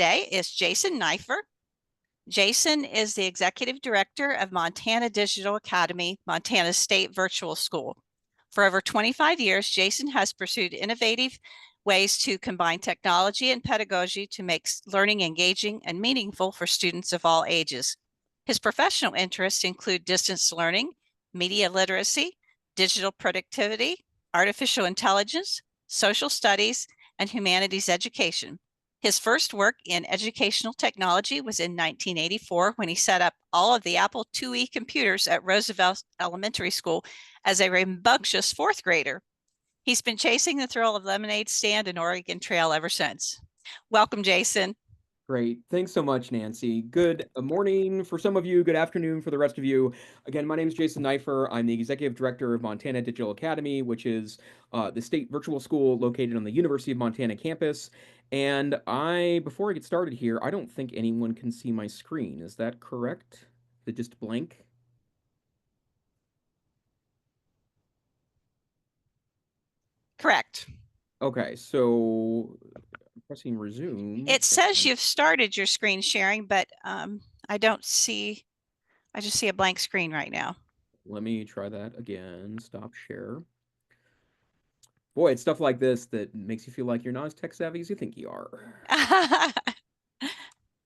today is Jason Neiffer. Jason is the Executive Director of Montana Digital Academy, Montana State Virtual School. For over 25 years, Jason has pursued innovative ways to combine technology and pedagogy to make learning engaging and meaningful for students of all ages. His professional interests include distance learning, media literacy, digital productivity, artificial intelligence, social studies, and humanities education. His first work in educational technology was in 1984 when he set up all of the Apple IIe computers at Roosevelt Elementary School as a rambunctious fourth grader. He's been chasing the thrill of lemonade stand and Oregon Trail ever since. Welcome, Jason. Great. Thanks so much, Nancy. Good morning for some of you. Good afternoon for the rest of you. Again, my name is Jason Neiffer. I'm the Executive Director of Montana Digital Academy, which is the state virtual school located on the University of Montana campus. And before I get started here, I don't think anyone can see my screen. Is that correct? Is it just blank? Correct. Okay, so pressing resume. It says you've started your screen sharing, but I just see a blank screen right now. Let me try that again. Stop share. Boy, it's stuff like this that makes you feel like you're not as tech savvy as you think you are.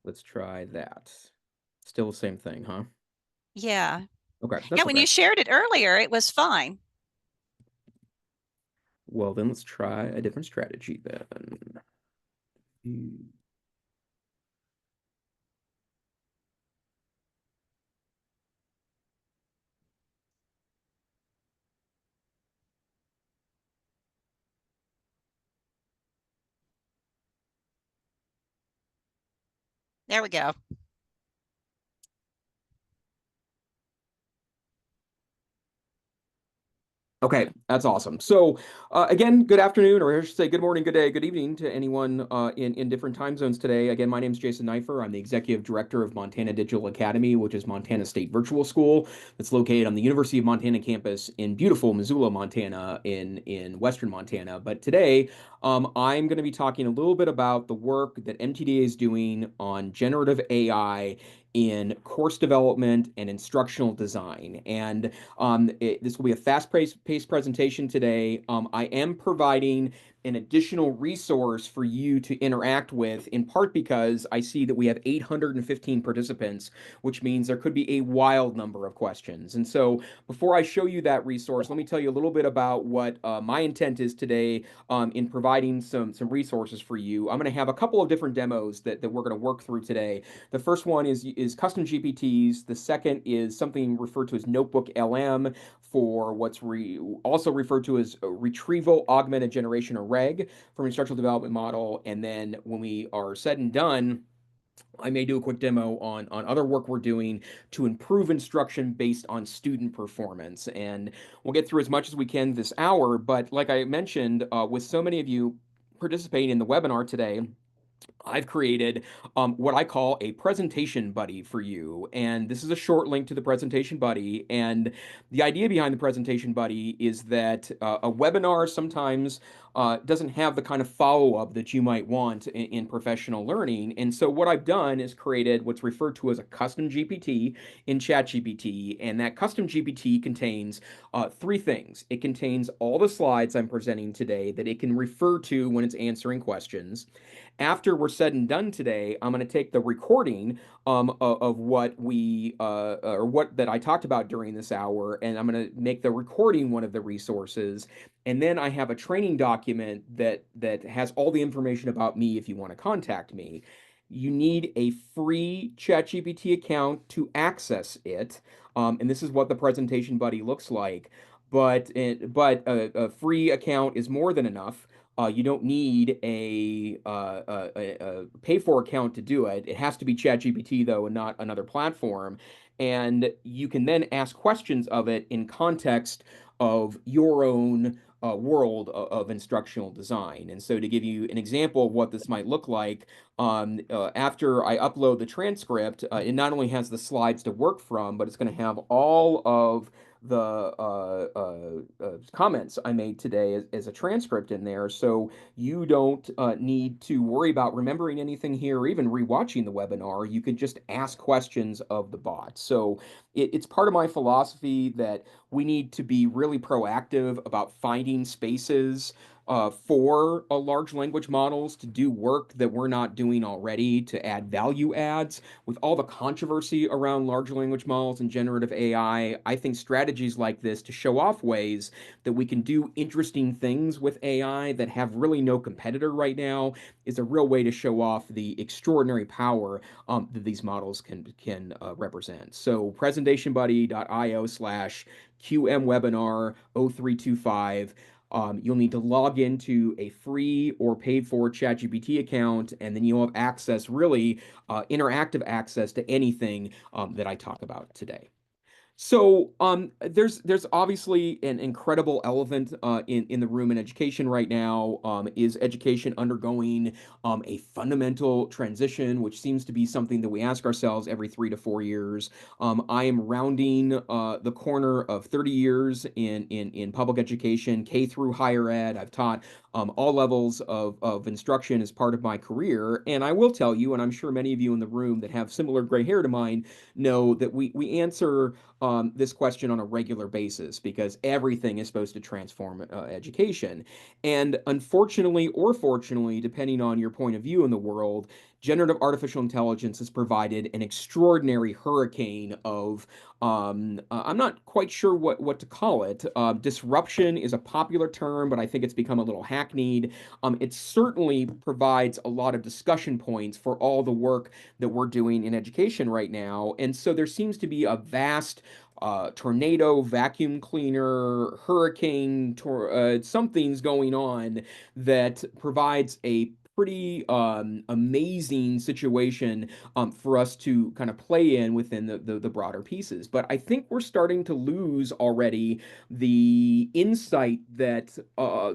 Let's try that. Still the same thing, huh? Yeah. Okay, Yeah, that's when okay. you shared it earlier, it was fine. Well, then let's try a different strategy then. There we go. Okay, that's awesome. So again, good afternoon, or I should say good morning, good day, good evening to anyone in different time zones today. Again, my name is Jason Neiffer. I'm the Executive Director of Montana Digital Academy, which is Montana State Virtual School that's located on the University of Montana campus in beautiful Missoula, Montana, in western Montana. But today, I'm going to be talking a little bit about the work that MTDA is doing on generative AI in course development and instructional design. And this will be a fast-paced presentation today. I am providing an additional resource for you to interact with, in part because I see that we have 815 participants, which means there could be a wild number of questions. And so before I show you that resource, let me tell you a little bit about what my intent is today in providing some resources for you. I'm going to have a couple of different demos that we're going to work through today. The first one is custom GPTs. The second is something referred to as Notebook LM for what's also referred to as retrieval augmented generation, or RAG, from instructional development model. And then when we are said and done, I may do a quick demo on other work we're doing to improve instruction based on student performance. And we'll get through as much as we can this hour. But like I mentioned, with so many of you participating in the webinar today, I've created what I call a presentation buddy for you. And this is a short link to the presentation buddy. And the idea behind the presentation buddy is that a webinar sometimes doesn't have the kind of follow-up that you might want in professional learning. And so what I've done is created what's referred to as a custom GPT in ChatGPT. And that custom GPT contains three things. It contains all the slides I'm presenting today that it can refer to when it's answering questions. After we're said and done today, I'm going to take the recording of what what that I talked about during this hour, and I'm going to make the recording one of the resources. And then I have a training document that has all the information about me if you want to contact me. You need a free ChatGPT account to access it, and this is what the presentation buddy looks like. But a free account is more than enough. You don't need a pay-for account to do it. It has to be ChatGPT, though, and not another platform. And you can then ask questions of it in context of your own world of instructional design. And so to give you an example of what this might look like, after I upload the transcript, it not only has the slides to work from, but it's going to have all of the comments I made today as a transcript in there, so you don't need to worry about remembering anything here or even rewatching the webinar. You can just ask questions of the bot. So it's part of my philosophy that we need to be really proactive about finding spaces for large language models to do work that we're not doing already, to add value adds. With all the controversy around large language models and generative I think strategies like this to show off ways that we can do interesting things with AI that have really no competitor right now is a real way to show off the extraordinary power that these models can represent. So presentationbuddy.io/QM webinar 0325. You'll need to log into a free or paid for ChatGPT account, and then you'll have access, really interactive access to anything that I talk about today. So there's obviously an incredible elephant in the room in education right now. Is education undergoing a fundamental transition, which seems to be something that we ask ourselves every 3 to 4 years? I am rounding the corner of 30 years in public education, K through higher ed. I've taught all levels of instruction as part of my career, and I will tell you, and I'm sure many of you in the room that have similar gray hair to mine know that we answer this question on a regular basis because everything is supposed to transform education. And unfortunately, or fortunately, depending on your point of view in the world, generative artificial intelligence has provided an extraordinary hurricane of I'm not quite sure what to call it. Disruption is a popular term, but I think it's become a little hackneyed. It certainly provides a lot of discussion points for all the work that we're doing in education right now. And so there seems to be a vast tornado, vacuum cleaner, hurricane, something's going on that provides a pretty amazing situation for us to kind of play in within the broader pieces. But I think we're starting to lose already the insight that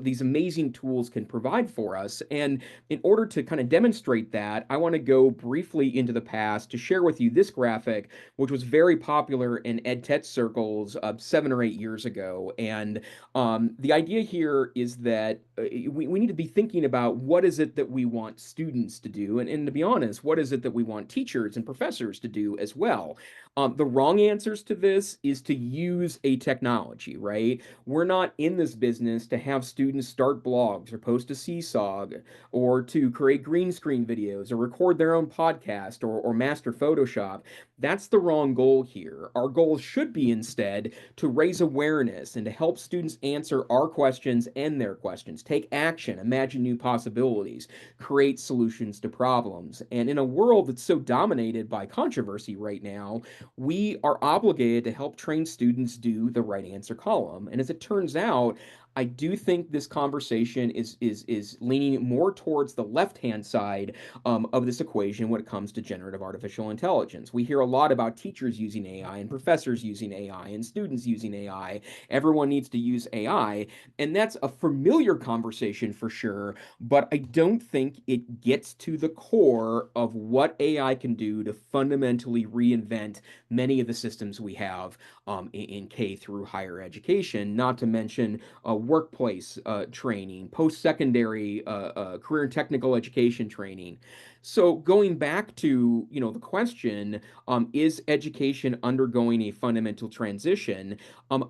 these amazing tools can provide for us. And in order to kind of demonstrate that, I want to go briefly into the past to share with you this graphic, which was very popular in ed tech circles 7 or 8 years ago. And the idea here is that we need to be thinking about what is it that we want students to do, and to be honest, what is it that we want teachers and professors to do as well. The wrong answers to this is to use a technology, right? We're not in this business to have students start blogs or post a seesaw or to create green screen videos or record their own podcast or master Photoshop. That's the wrong goal here. Our goal should be instead to raise awareness and to help students answer our questions and their questions, take action, imagine new possibilities, create solutions to problems. And in a world that's so dominated by controversy right now, we are obligated to help train students do the right answer column. And as it turns out, I do think this conversation is leaning more towards the left-hand side of this equation when it comes to generative artificial intelligence. We hear a lot about teachers using AI and professors using AI and students using AI. Everyone needs to use AI, and that's a familiar conversation for sure, but I don't think it gets to the core of what AI can do to fundamentally reinvent many of the systems we have in K through higher education, not to mention workplace training, post-secondary career and technical education training. So going back to, the question, is education undergoing a fundamental transition?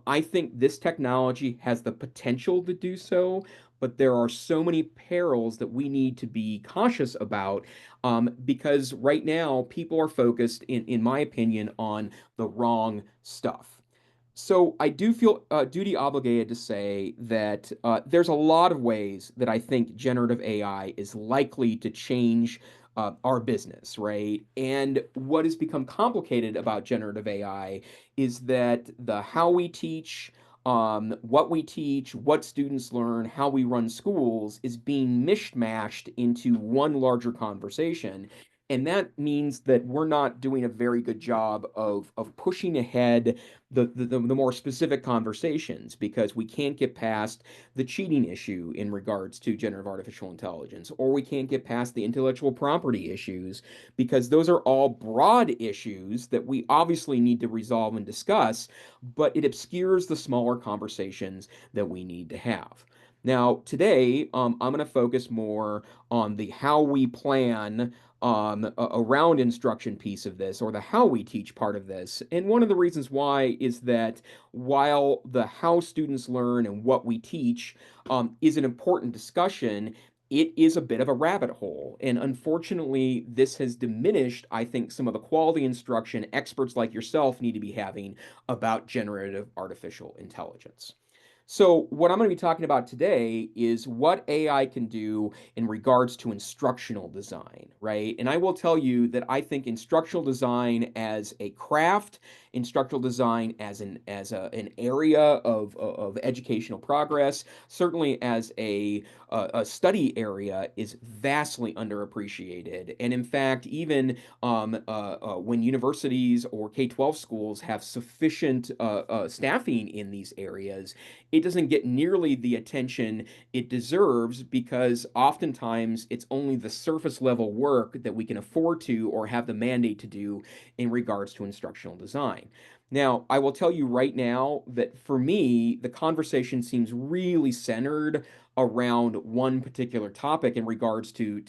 I think this technology has the potential to do so, but there are so many perils that we need to be cautious about because right now people are focused, in my opinion, on the wrong stuff. So I do feel duty obligated to say that there's a lot of ways that I think generative AI is likely to change our business, right? And what has become complicated about generative AI is that the how we teach, what we teach, what students learn, how we run schools is being mishmashed into one larger conversation. And that means that we're not doing a very good job of pushing ahead the more specific conversations because we can't get past the cheating issue in regards to generative artificial intelligence, or we can't get past the intellectual property issues because those are all broad issues that we obviously need to resolve and discuss, but it obscures the smaller conversations that we need to have. Now, today, I'm going to focus more on the how we plan around instruction piece of this, or the how we teach part of this. And one of the reasons why is that while the how students learn and what we teach is an important discussion, it is a bit of a rabbit hole. And unfortunately, this has diminished, I think, some of the quality instruction experts like yourself need to be having about generative artificial intelligence. So, what I'm going to be talking about today is what AI can do in regards to instructional design, right? And I will tell you that I think instructional design as a craft, instructional design as an area of educational progress, certainly as a study area, is vastly underappreciated. And in fact, even when universities or K-12 schools have sufficient staffing in these areas, it doesn't get nearly the attention it deserves because oftentimes it's only the surface level work that we can afford to or have the mandate to do in regards to instructional design. Now, I will tell you right now that for me, the conversation seems really centered around one particular topic in regards to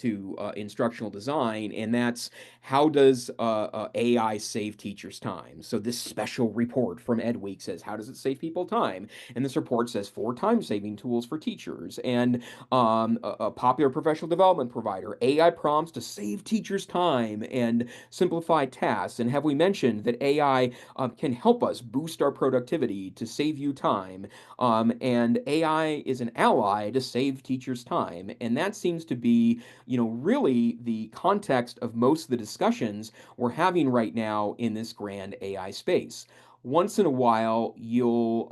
instructional design, and that's how does AI save teachers time? So this special report from Ed Week says, how does it save people time? And this report says 4 time-saving tools for teachers. And a popular professional development provider, AI prompts to save teachers time and simplify tasks. And have we mentioned that AI can help us boost our productivity to save you time? And AI is an ally to save teachers time. And that seems to be, really the context of most of the discussions we're having right now in this grand AI space. Once in a while, you'll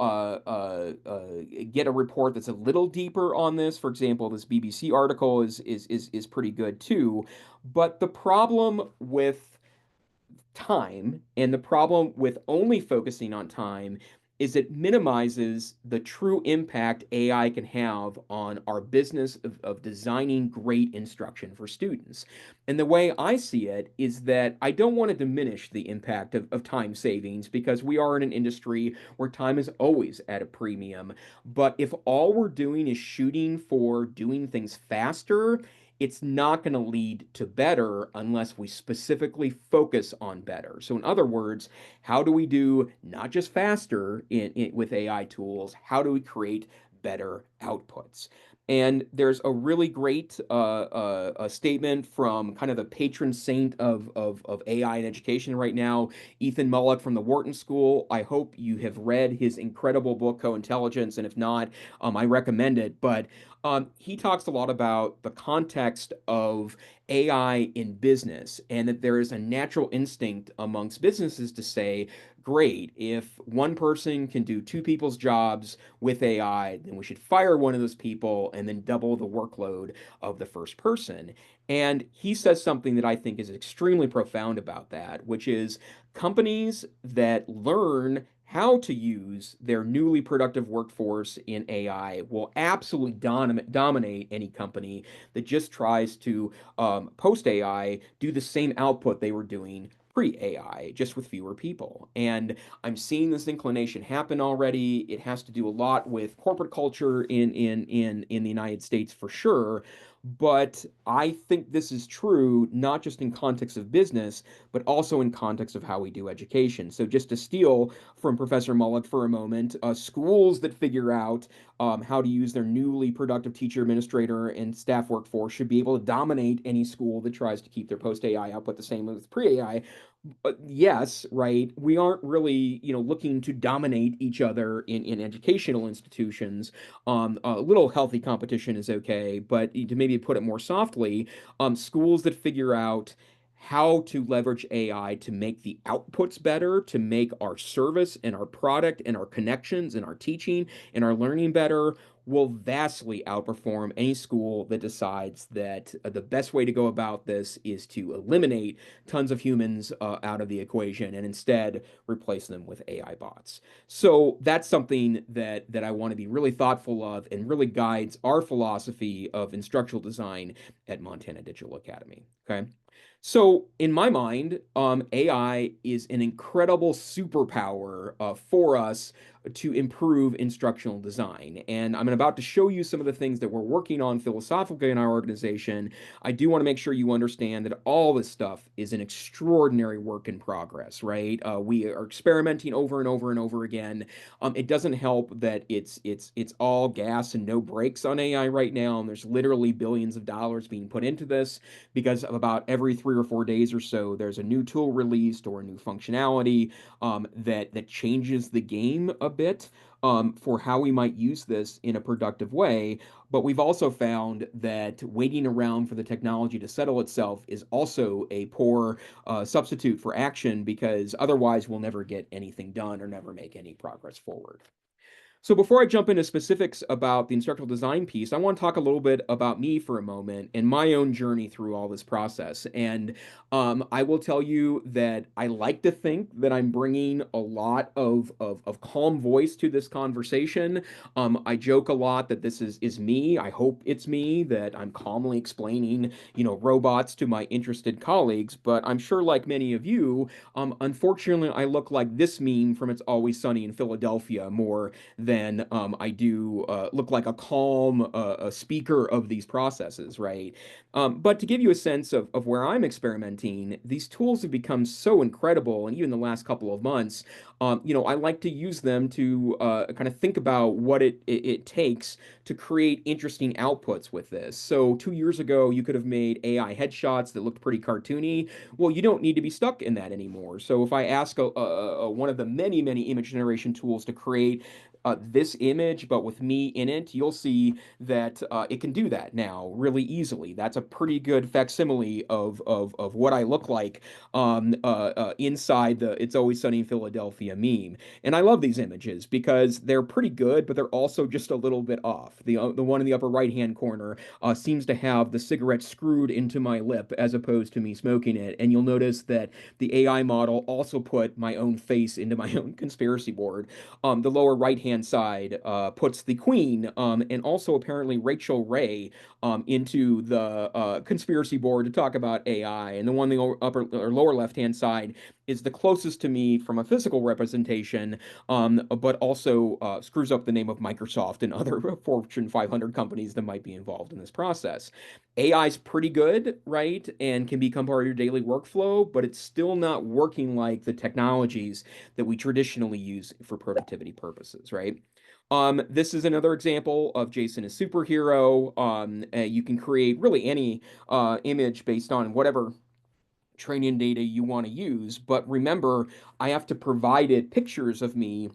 get a report that's a little deeper on this. For example, this BBC article is pretty good too. But the problem with time, and the problem with only focusing on time is it minimizes the true impact AI can have on our business of designing great instruction for students. And the way I see it is that I don't want to diminish the impact of time savings because we are in an industry where time is always at a premium. But if all we're doing is shooting for doing things faster, it's not going to lead to better unless we specifically focus on better. So, in other words, how do we do not just faster with AI tools? How do we create better outputs? And there's a really great a statement from kind of the patron saint of AI in education right now, Ethan Mullock from the Wharton School. I hope you have read his incredible book, Co-Intelligence, and if not, I recommend it. But he talks a lot about the context of AI in business and that there is a natural instinct amongst businesses to say, great, if one person can do 2 people's jobs with AI, then we should fire one of those people and then double the workload of the first person. And he says something that I think is extremely profound about that, which is companies that learn how to use their newly productive workforce in AI will absolutely dominate any company that just tries to post AI do the same output they were doing pre AI, just with fewer people. And I'm seeing this inclination happen already. It has to do a lot with corporate culture in the United States for sure. But I think this is true not just in context of business, but also in context of how we do education. So just to steal from Professor Mullock for a moment, schools that figure out how to use their newly productive teacher, administrator, and staff workforce should be able to dominate any school that tries to keep their post AI output the same as pre AI. But yes, right, we aren't really, looking to dominate each other in educational institutions. A little healthy competition is okay, but to maybe put it more softly, schools that figure out how to leverage AI to make the outputs better, to make our service and our product and our connections and our teaching and our learning better, will vastly outperform any school that decides that the best way to go about this is to eliminate tons of humans out of the equation and instead replace them with AI bots. So that's something that I want to be really thoughtful of and really guides our philosophy of instructional design at Montana Digital Academy. Okay. So, in my mind, AI is an incredible superpower for us to improve instructional design. And I'm about to show you some of the things that we're working on philosophically in our organization. I do want to make sure you understand that all this stuff is an extraordinary work in progress, right? We are experimenting over and over and over again. It doesn't help that it's all gas and no brakes on AI right now, and there's literally billions of dollars being put into this because of about every 3 or 4 days or so, there's a new tool released or a new functionality that changes the game a bit for how we might use this in a productive way. But we've also found that waiting around for the technology to settle itself is also a poor substitute for action because otherwise we'll never get anything done or never make any progress forward. So before I jump into specifics about the instructional design piece, I want to talk a little bit about me for a moment and my own journey through all this process. And I will tell you that I like to think that I'm bringing a lot of calm voice to this conversation. I joke a lot that this is me. I hope it's me, that I'm calmly explaining, robots to my interested colleagues. But I'm sure, like many of you, unfortunately, I look like this meme from It's Always Sunny in Philadelphia more than I do look like a calm a speaker of these processes, right? But to give you a sense of where I'm experimenting, these tools have become so incredible, and even the last couple of months, I like to use them to kind of think about what it takes to create interesting outputs with this. So 2 years ago, you could have made AI headshots that looked pretty cartoony. Well, you don't need to be stuck in that anymore. So if I ask one of the many, many image generation tools to create this image, but with me in it, you'll see that it can do that now really easily. That's a pretty good facsimile of what I look like inside the It's Always Sunny in Philadelphia meme. And I love these images because they're pretty good, but they're also just a little bit off. The one in the upper right hand corner seems to have the cigarette screwed into my lip as opposed to me smoking it. And you'll notice that the AI model also put my own face into my own conspiracy board. The lower right-hand side puts the Queen and also apparently Rachel Ray into the conspiracy board to talk about AI. And the one in the upper or lower left-hand side is the closest to me from a physical representation, but also screws up the name of Microsoft and other Fortune 500 companies that might be involved in this process. AI is pretty good, right? And can become part of your daily workflow, but it's still not working like the technologies that we traditionally use for productivity purposes, right? This is another example of Jason as superhero. You can create really any image based on whatever training data you want to use. But remember, I have to provide it pictures of me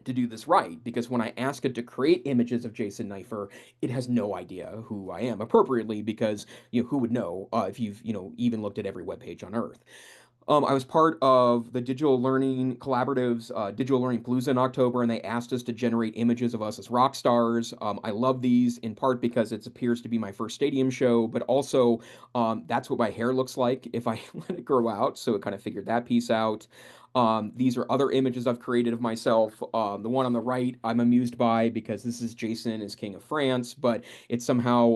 to do this right because when I ask it to create images of Jason Neiffer, it has no idea who I am appropriately because who would know if you've even looked at every web page on Earth. I was part of the Digital Learning Collaborative's Digital Learning Palooza in October, and they asked us to generate images of us as rock stars. I love these in part because it appears to be my first stadium show, but also that's what my hair looks like if I let it grow out. So it kind of figured that piece out. These are other images I've created of myself. The one on the right, I'm amused by because this is Jason as King of France, but it somehow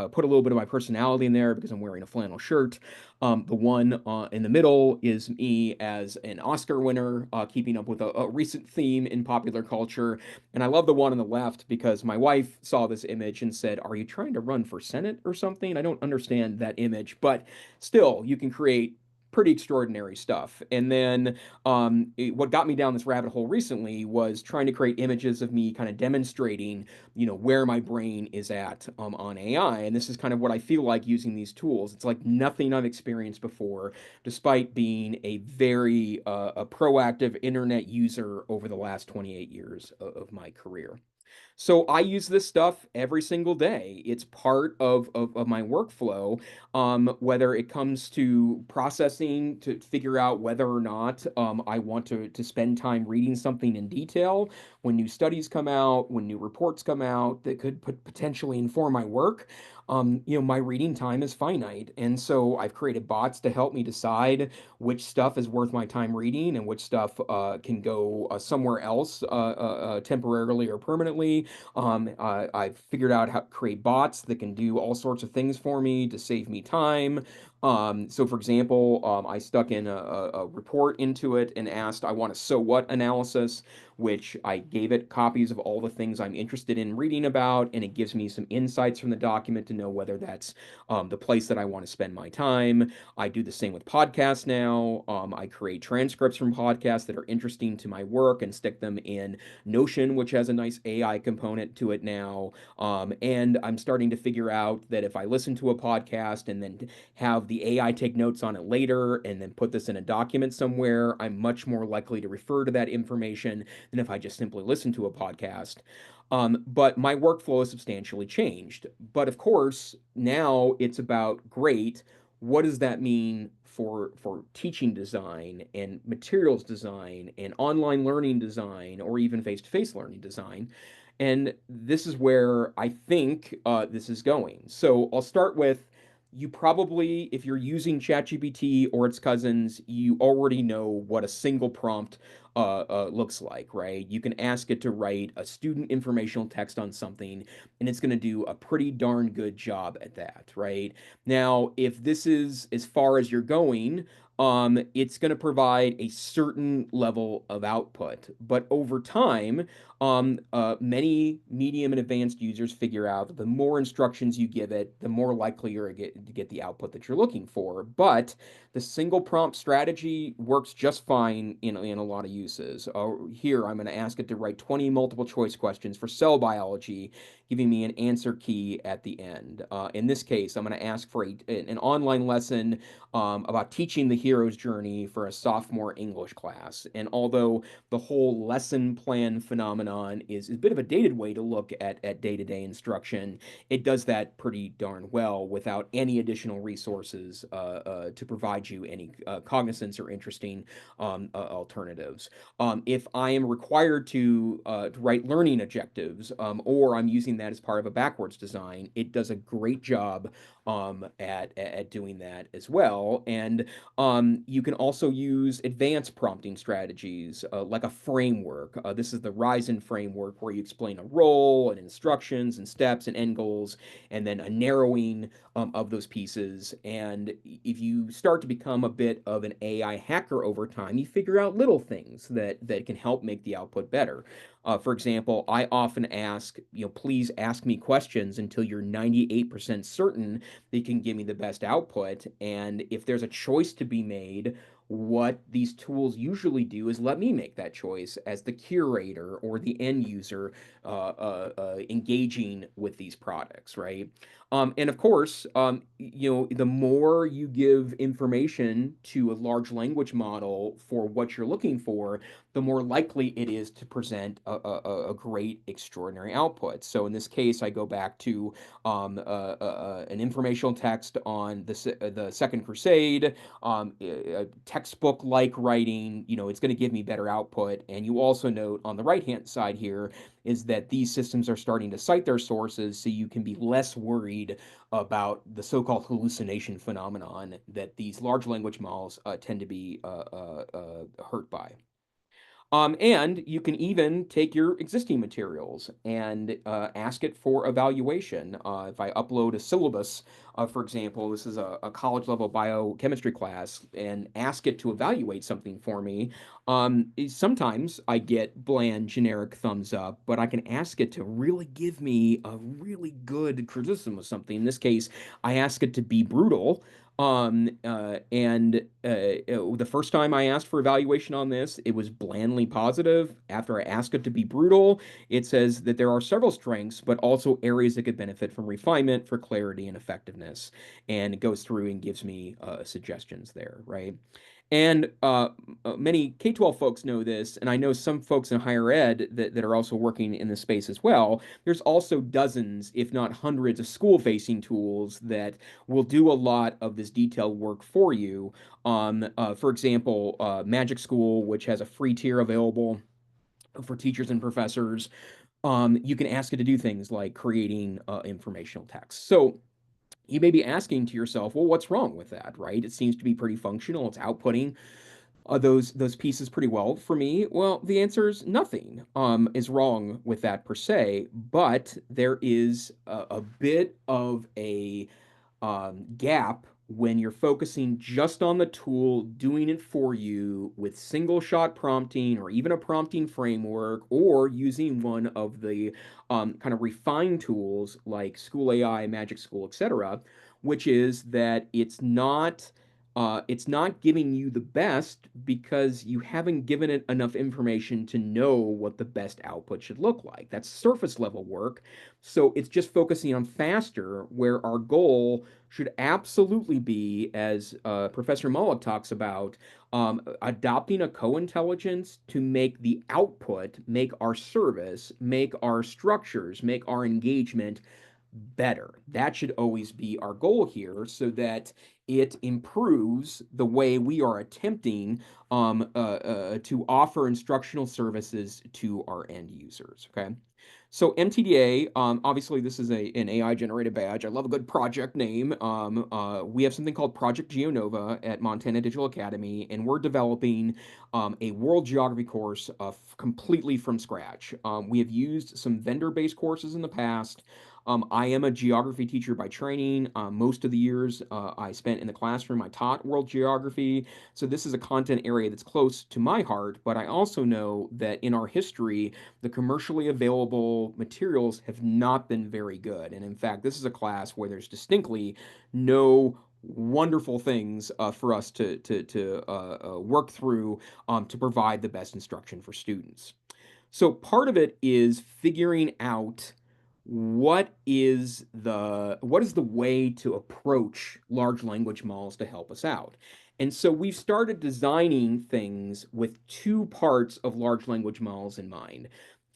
put a little bit of my personality in there because I'm wearing a flannel shirt. The one in the middle is me as an Oscar winner, keeping up with a recent theme in popular culture. And I love the one on the left because my wife saw this image and said, "Are you trying to run for Senate or something?" I don't understand that image, but still, you can create pretty extraordinary stuff. And then what got me down this rabbit hole recently was trying to create images of me kind of demonstrating, where my brain is at on AI. And this is kind of what I feel like using these tools. It's like nothing I've experienced before, despite being a very a proactive internet user over the last 28 years of my career. So I use this stuff every single day. It's part of my workflow, whether it comes to processing to figure out whether or not I want to spend time reading something in detail. When new studies come out, when new reports come out that could potentially inform my work, my reading time is finite. And so I've created bots to help me decide which stuff is worth my time reading and which stuff can go somewhere else temporarily or permanently. I've figured out how to create bots that can do all sorts of things for me to save me time. So for example, I stuck in a report into it and asked, I want a so what analysis, which I gave it copies of all the things I'm interested in reading about, and it gives me some insights from the document to know whether that's the place that I want to spend my time. I do the same with podcasts now. I create transcripts from podcasts that are interesting to my work and stick them in Notion, which has a nice AI component to it now. And I'm starting to figure out that if I listen to a podcast and then have the AI take notes on it later and then put this in a document somewhere, I'm much more likely to refer to that information than if I just simply listen to a podcast. But my workflow has substantially changed. But of course, now it's about great. What does that mean for teaching design and materials design and online learning design or even face-to-face learning design? And this is where I think this is going. So I'll start with you probably, if you're using ChatGPT or its cousins, you already know what a single prompt looks like, right? You can ask it to write a student informational text on something, and it's going to do a pretty darn good job at that, right? Now, if this is as far as you're going, it's going to provide a certain level of output. But over time, many medium and advanced users figure out that the more instructions you give it, the more likely you're to get the output that you're looking for. But the single prompt strategy works just fine in a lot of uses. Here, I'm going to ask it to write 20 multiple choice questions for cell biology, giving me an answer key at the end. In this case, I'm going to ask for an online lesson about teaching the hero's journey for a sophomore English class. And although the whole lesson plan phenomenon is a bit of a dated way to look at day-to-day instruction, it does that pretty darn well without any additional resources to provide you any cognizance or interesting alternatives. If I am required to write learning objectives, or I'm using that as part of a backwards design, it does a great job at doing that as well. And you can also use advanced prompting strategies like a framework. This is the Ryzen framework where you explain a role and instructions and steps and end goals, and then a narrowing of those pieces. And if you start to become a bit of an AI hacker over time, you figure out little things that can help make the output better. For example, I often ask, please ask me questions until you're 98% certain they can give me the best output. And if there's a choice to be made, what these tools usually do is let me make that choice as the curator or the end user engaging with these products, right? And of course, the more you give information to a large language model for what you're looking for, the more likely it is to present a great, extraordinary output. So in this case, I go back to an informational text on the Second Crusade, a textbook-like writing. It's going to give me better output. And you also note on the right-hand side here is that these systems are starting to cite their sources, so you can be less worried about the so-called hallucination phenomenon that these large language models tend to be hurt by. And you can even take your existing materials and ask it for evaluation. If I upload a syllabus, for example, this is a college level biochemistry class, and ask it to evaluate something for me, sometimes I get bland, generic thumbs up, but I can ask it to really give me a really good criticism of something. In this case, I ask it to be brutal. The first time I asked for evaluation on this, it was blandly positive. After I asked it to be brutal, it says that there are several strengths, but also areas that could benefit from refinement for clarity and effectiveness. And it goes through and gives me suggestions there, right? And many K-12 folks know this, and I know some folks in higher ed that are also working in this space as well. There's also dozens, if not hundreds, of school-facing tools that will do a lot of this detailed work for you. For example, Magic School, which has a free tier available for teachers and professors. You can ask it to do things like creating informational text. So you may be asking to yourself, well, what's wrong with that, right? It seems to be pretty functional. It's outputting those pieces pretty well for me. Well, the answer is nothing is wrong with that per se, but there is a bit of a gap when you're focusing just on the tool, doing it for you with single shot prompting or even a prompting framework, or using one of the kind of refined tools like School AI, Magic School, etc., which is that it's not giving you the best because you haven't given it enough information to know what the best output should look like. That's surface level work. So it's just focusing on faster, where our goal should absolutely be, as Professor Mullock talks about, adopting a co-intelligence to make the output, make our service, make our structures, make our engagement better. That should always be our goal here, so that it improves the way we are attempting to offer instructional services to our end users. Okay. So MTDA, obviously this is an AI generated badge. I love a good project name. We have something called Project GeoNova at Montana Digital Academy, and we're developing a world geography course completely from scratch. We have used some vendor-based courses in the past. I am a geography teacher by training. Most of the years I spent in the classroom, I taught world geography. So this is a content area that's close to my heart, but I also know that in our history, the commercially available materials have not been very good. And in fact, this is a class where there's distinctly no wonderful things for us to work through to provide the best instruction for students. So part of it is figuring out what is the way to approach large language models to help us out. And so we've started designing things with two parts of large language models in mind.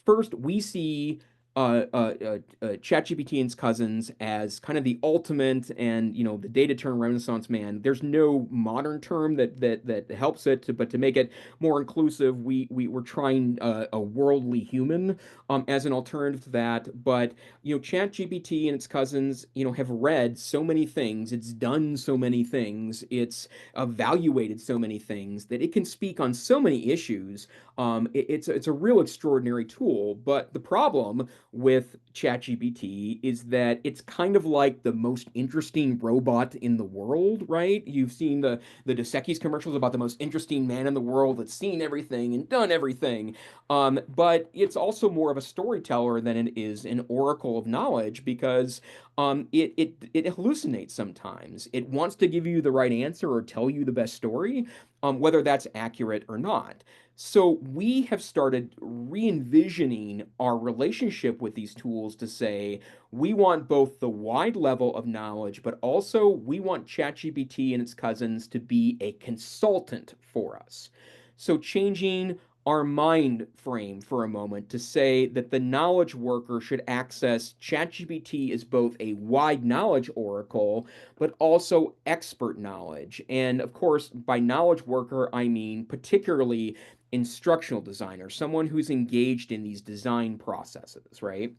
First, we see ChatGPT and its cousins as kind of the ultimate, and the data term Renaissance man. There's no modern term that helps it, but to make it more inclusive, we're trying a worldly human as an alternative to that. But ChatGPT and its cousins, have read so many things, it's done so many things, it's evaluated so many things that it can speak on so many issues. It's a real extraordinary tool, but the problem with ChatGPT is that it's kind of like the most interesting robot in the world, right? You've seen the Dos Equis commercials about the most interesting man in the world that's seen everything and done everything. But it's also more of a storyteller than it is an oracle of knowledge, because it hallucinates sometimes. It wants to give you the right answer or tell you the best story, whether that's accurate or not. So we have started re-envisioning our relationship with these tools to say we want both the wide level of knowledge, but also we want ChatGPT and its cousins to be a consultant for us. So changing our mind frame for a moment to say that the knowledge worker should access ChatGPT as both a wide knowledge oracle, but also expert knowledge. And of course, by knowledge worker, I mean particularly instructional designer, someone who's engaged in these design processes, right?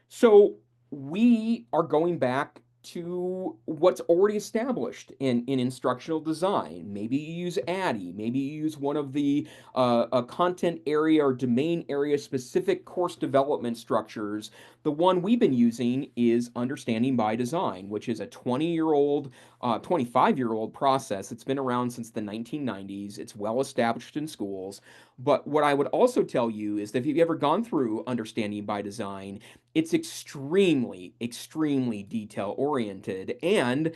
So we are going back to what's already established in instructional design. Maybe you use ADDIE, maybe you use one of the content area or domain area specific course development structures. The one we've been using is Understanding by Design, which is a 20-year-old, 25-year-old process. It's been around since the 1990s. It's well established in schools. But what I would also tell you is that if you've ever gone through Understanding by Design, it's extremely, extremely detail oriented, and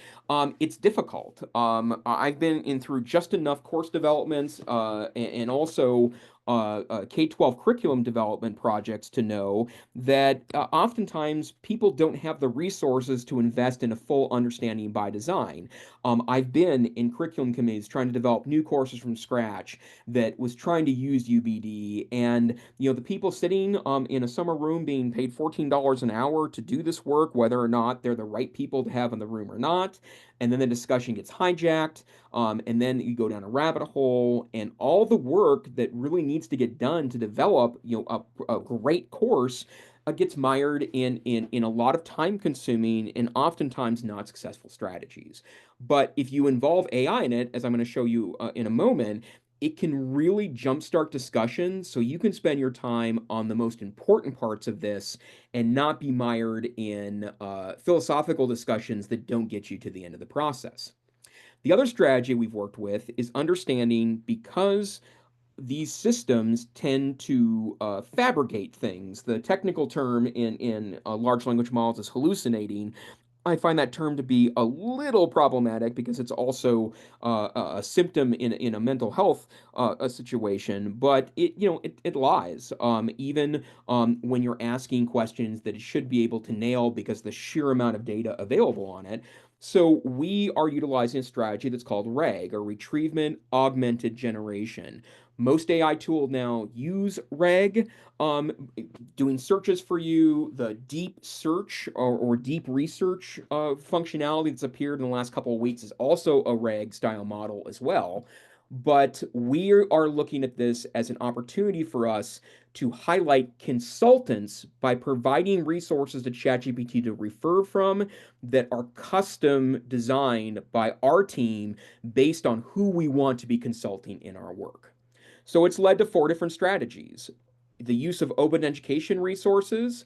it's difficult. I've been in through just enough course developments and also K-12 curriculum development projects to know that oftentimes people don't have the resources to invest in a full understanding by design. I've been in curriculum committees trying to develop new courses from scratch that was trying to use UBD, and the people sitting in a summer room being paid $14 an hour to do this work, whether or not they're the right people to have in the room or not, and then the discussion gets hijacked, and then you go down a rabbit hole, and all the work that really needs to get done to develop a great course gets mired in a lot of time consuming and oftentimes not successful strategies. But if you involve AI in it, as I'm going to show you in a moment, it can really jumpstart discussion so you can spend your time on the most important parts of this and not be mired in philosophical discussions that don't get you to the end of the process. The other strategy we've worked with is understanding, because these systems tend to fabricate things. The technical term in large language models is hallucinating. I find that term to be a little problematic because it's also a symptom in a mental health a situation, but it lies. Even when you're asking questions that it should be able to nail because the sheer amount of data available on it. So we are utilizing a strategy that's called RAG, or retrievement augmented generation. Most AI tools now use RAG, um, doing searches for you. The deep search or deep research functionality that's appeared in the last couple of weeks is also a RAG style model as well. But we are looking at this as an opportunity for us to highlight consultants by providing resources to ChatGPT to refer from that are custom designed by our team based on who we want to be consulting in our work. So it's led to 4 different strategies. The use of open education resources,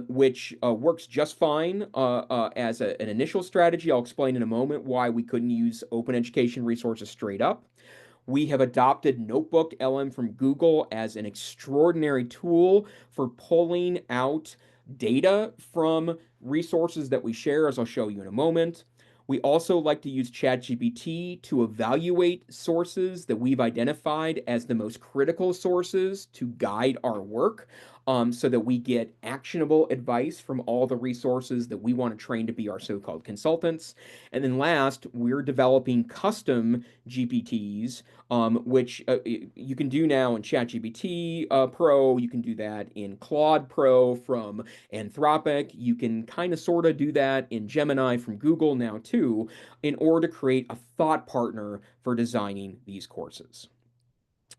which works just fine as an initial strategy. I'll explain in a moment why we couldn't use open education resources straight up. We have adopted Notebook LM from Google as an extraordinary tool for pulling out data from resources that we share, as I'll show you in a moment. We also like to use ChatGPT to evaluate sources that we've identified as the most critical sources to guide our work, so that we get actionable advice from all the resources that we want to train to be our so-called consultants. And then last, we're developing custom GPTs, which you can do now in ChatGPT Pro. You can do that in Claude Pro from Anthropic. You can kind of sort of do that in Gemini from Google now too, in order to create a thought partner for designing these courses.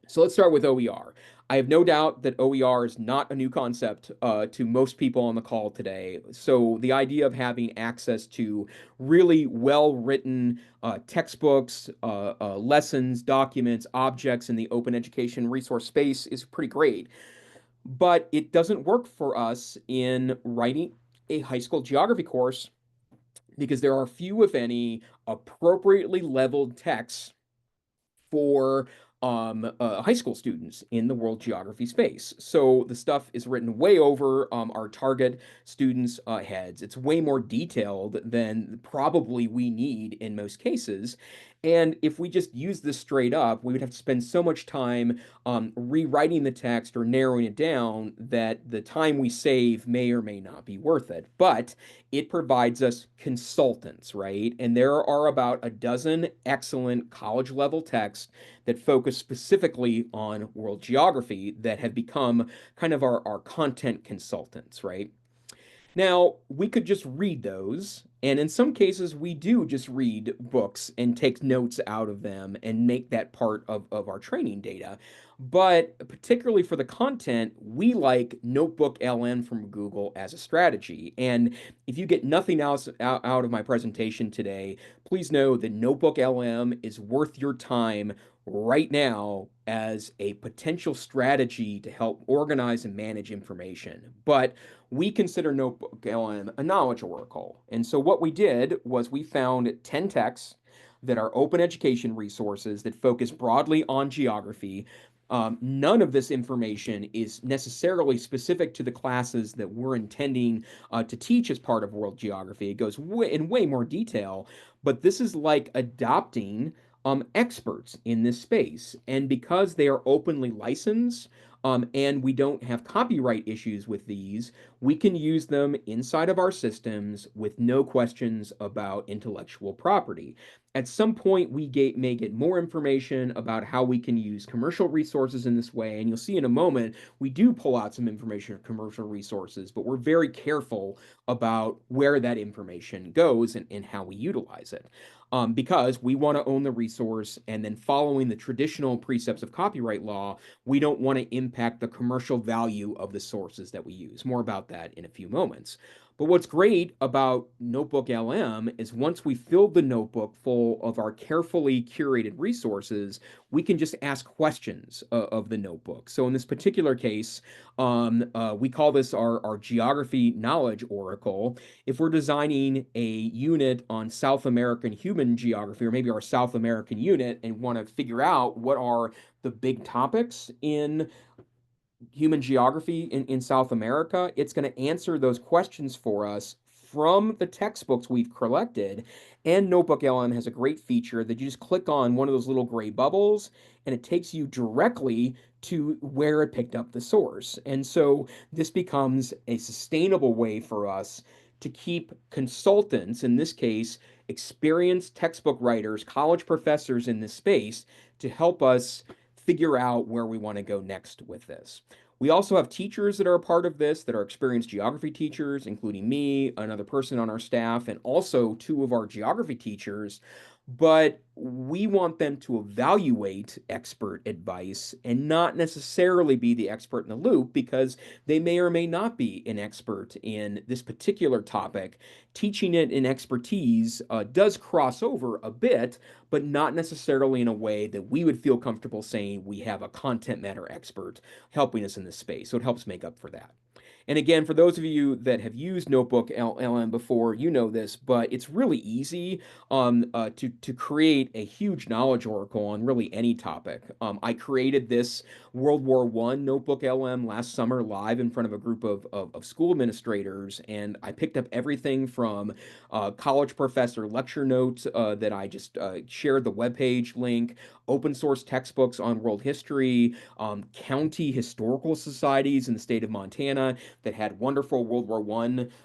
So let's start with OER. I have no doubt that OER is not a new concept to most people on the call today. So the idea of having access to really well-written textbooks, lessons, documents, objects in the open education resource space is pretty great. But it doesn't work for us in writing a high school geography course because there are few, if any, appropriately leveled texts for high school students in the world geography space. So the stuff is written way over our target students' heads. It's way more detailed than probably we need in most cases. And if we just use this straight up, we would have to spend so much time rewriting the text or narrowing it down that the time we save may or may not be worth it. But it provides us consultants, right? And there are about a dozen excellent college level texts that focus specifically on world geography that have become kind of our content consultants, right? Now, we could just read those, and in some cases, we do just read books and take notes out of them and make that part of our training data. But particularly for the content, we like Notebook LM from Google as a strategy. And if you get nothing else out of my presentation today, please know that Notebook LM is worth your time right now as a potential strategy to help organize and manage information. But we consider Notebook LM a knowledge oracle. And so what we did was we found 10 texts that are open education resources that focus broadly on geography. None of this information is necessarily specific to the classes that we're intending to teach as part of world geography. It goes in way more detail, but this is like adopting experts in this space. And because they are openly licensed, and we don't have copyright issues with these, we can use them inside of our systems with no questions about intellectual property. At some point, may get more information about how we can use commercial resources in this way. And you'll see in a moment, we do pull out some information of commercial resources, but we're very careful about where that information goes and how we utilize it. Because we want to own the resource, and then following the traditional precepts of copyright law, we don't want to impact the commercial value of the sources that we use. More about that in a few moments. But what's great about Notebook LM is once we fill the notebook full of our carefully curated resources, we can just ask questions of the notebook. So in this particular case, we call this our geography knowledge oracle. If we're designing a unit on South American human geography, or maybe our South American unit, and want to figure out what are the big topics in human geography in South America, it's going to answer those questions for us from the textbooks we've collected. And Notebook LM has a great feature that you just click on one of those little gray bubbles and it takes you directly to where it picked up the source. And so this becomes a sustainable way for us to keep consultants, in this case, experienced textbook writers, college professors in this space, to help us figure out where we want to go next with this. We also have teachers that are a part of this that are experienced geography teachers, including me, another person on our staff, and also two of our geography teachers. But we want them to evaluate expert advice and not necessarily be the expert in the loop, because they may or may not be an expert in this particular topic. Teaching it in expertise does cross over a bit, but not necessarily in a way that we would feel comfortable saying we have a content matter expert helping us in this space. So it helps make up for that. And again, for those of you that have used Notebook LM before, you know this, but it's really easy to create a huge knowledge oracle on really any topic. I created this World War I Notebook LM last summer live in front of a group of school administrators, and I picked up everything from college professor lecture notes that I just shared the webpage link, open source textbooks on world history, county historical societies in the state of Montana that had wonderful World War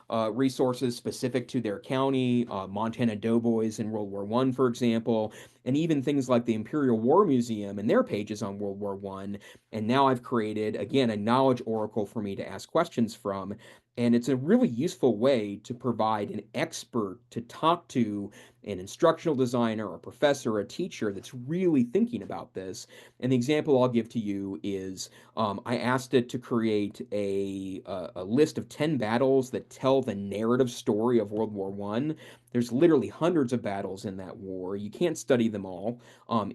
I resources specific to their county, Montana Doughboys in World War I, for example, and even things like the Imperial War Museum and their pages on World War I. And now I've created, again, a knowledge oracle for me to ask questions from. And it's a really useful way to provide an expert to talk to, an instructional designer, a professor, a teacher that's really thinking about this. And the example I'll give to you is I asked it to create a list of 10 battles that tell the narrative story of World War I. There's literally hundreds of battles in that war. You can't study them all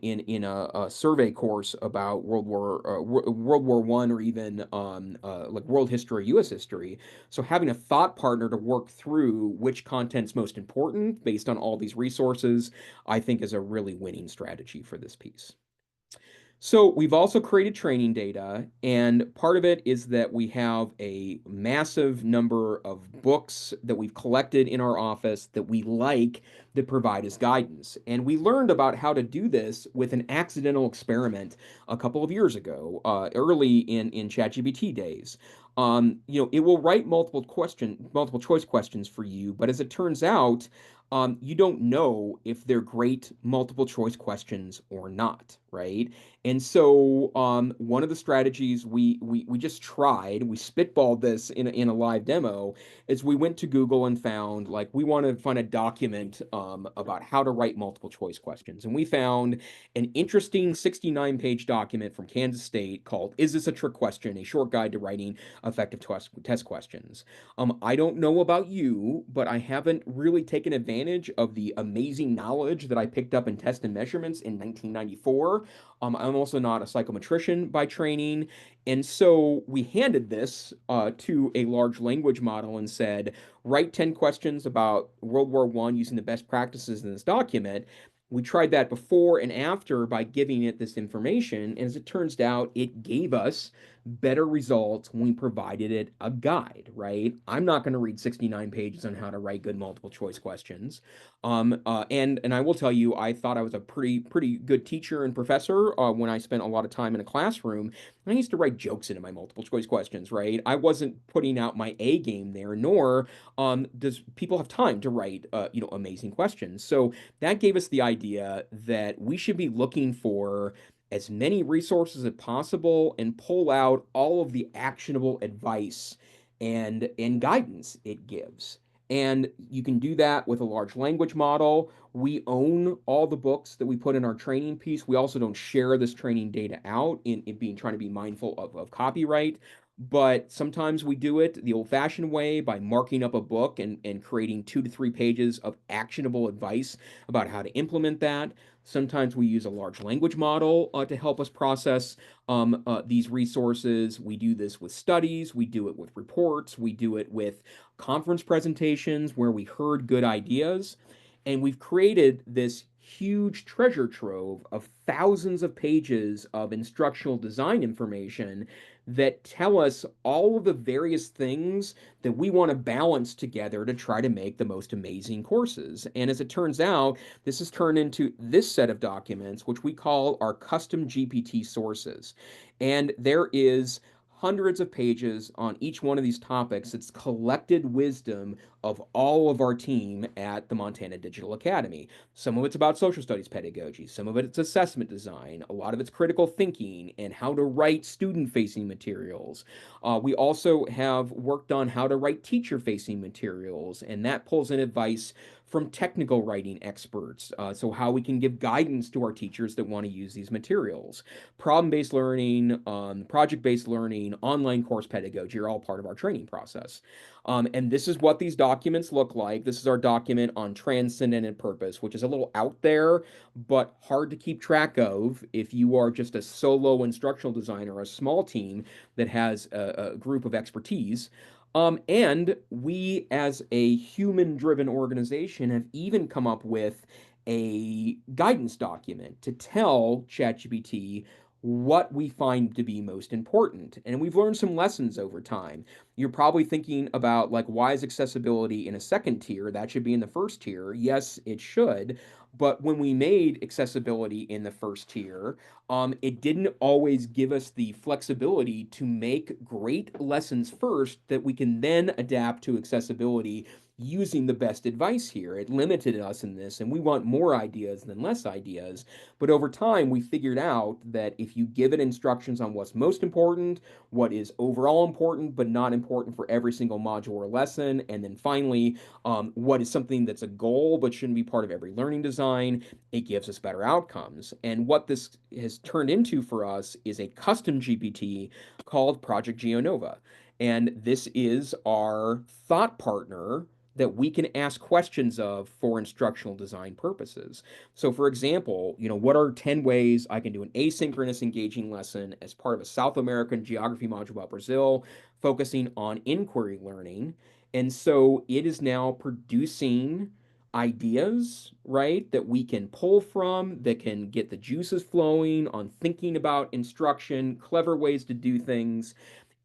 in a survey course about World War I, or even like world history, U.S. history. So having a thought partner to work through which content's most important based on all these resources, I think is a really winning strategy for this piece. So we've also created training data, and part of it is that we have a massive number of books that we've collected in our office that we like, that provide us guidance. And we learned about how to do this with an accidental experiment a couple of years ago, early in ChatGPT days. It will write multiple choice questions for you, but as it turns out, you don't know if they're great multiple choice questions or not, right? And so one of the strategies we just tried, we spitballed this in a live demo, is we went to Google and found, like, we want to find a document about how to write multiple choice questions. And we found an interesting 69-page document from Kansas State called "Is This a Trick Question? A Short Guide to Writing Effective Test Questions." I don't know about you, but I haven't really taken advantage of the amazing knowledge that I picked up in test and measurements in 1994. I'm also not a psychometrician by training. And so we handed this to a large language model and said, write 10 questions about World War I using the best practices in this document. We tried that before and after by giving it this information. And as it turns out, it gave us better results when we provided it a guide, right? I'm not going to read 69 pages on how to write good multiple choice questions. And I will tell you, I thought I was a pretty good teacher and professor when I spent a lot of time in a classroom. I used to write jokes into my multiple choice questions, right? I wasn't putting out my A game there, nor does people have time to write amazing questions. So that gave us the idea that we should be looking for as many resources as possible and pull out all of the actionable advice and guidance it gives. And you can do that with a large language model. We own all the books that we put in our training piece. We also don't share this training data out in being trying to be mindful of copyright. But sometimes we do it the old-fashioned way by marking up a book and creating 2 to 3 pages of actionable advice about how to implement that. Sometimes we use a large language model to help us process these resources. We do this with studies, we do it with reports, we do it with conference presentations where we heard good ideas. And we've created this huge treasure trove of thousands of pages of instructional design information that tell us all of the various things that we want to balance together to try to make the most amazing courses. And as it turns out, this has turned into this set of documents, which we call our custom GPT sources. And there is hundreds of pages on each one of these topics. It's collected wisdom of all of our team at the Montana Digital Academy. Some of it's about social studies pedagogy, some of it's assessment design, a lot of it's critical thinking and how to write student-facing materials. We also have worked on how to write teacher-facing materials, and that pulls in advice from technical writing experts. So how we can give guidance to our teachers that want to use these materials. Problem-based learning, project-based learning, online course pedagogy are all part of our training process. And this is what these documents look like. This is our document on transcendent purpose, which is a little out there, but hard to keep track of if you are just a solo instructional designer, a small team that has a group of expertise. And we, as a human-driven organization, have even come up with a guidance document to tell ChatGPT what we find to be most important. And we've learned some lessons over time. You're probably thinking about, like, why is accessibility in a second tier? That should be in the first tier. Yes, it should. But when we made accessibility in the first tier, it didn't always give us the flexibility to make great lessons first that we can then adapt to accessibility using the best advice here. It limited us in this, and we want more ideas than less ideas. But over time, we figured out that if you give it instructions on what's most important, what is overall important, but not important for every single module or lesson, and then finally, what is something that's a goal but shouldn't be part of every learning design, it gives us better outcomes. And what this has turned into for us is a custom GPT called Project GeoNova. And this is our thought partner that we can ask questions of for instructional design purposes. So for example, what are 10 ways I can do an asynchronous engaging lesson as part of a South American geography module about Brazil, focusing on inquiry learning? And so it is now producing ideas, right, that we can pull from, that can get the juices flowing on thinking about instruction, clever ways to do things.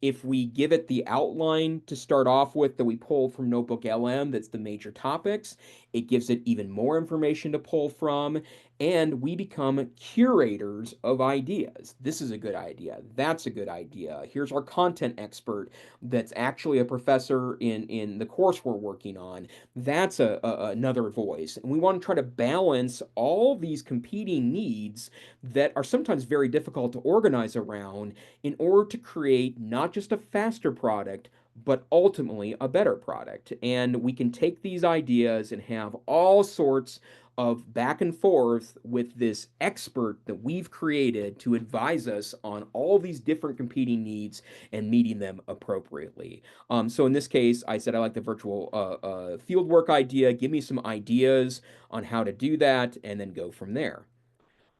If we give it the outline to start off with that we pull from Notebook LM, that's the major topics, it gives it even more information to pull from, and we become curators of ideas. This is a good idea. That's a good idea. Here's our content expert that's actually a professor in the course we're working on. That's another voice. And we want to try to balance all these competing needs that are sometimes very difficult to organize around in order to create not just a faster product, but ultimately a better product. And we can take these ideas and have all sorts of back and forth with this expert that we've created to advise us on all these different competing needs and meeting them appropriately. So in this case, I said I like the virtual field work idea. Give me some ideas on how to do that, and then go from there.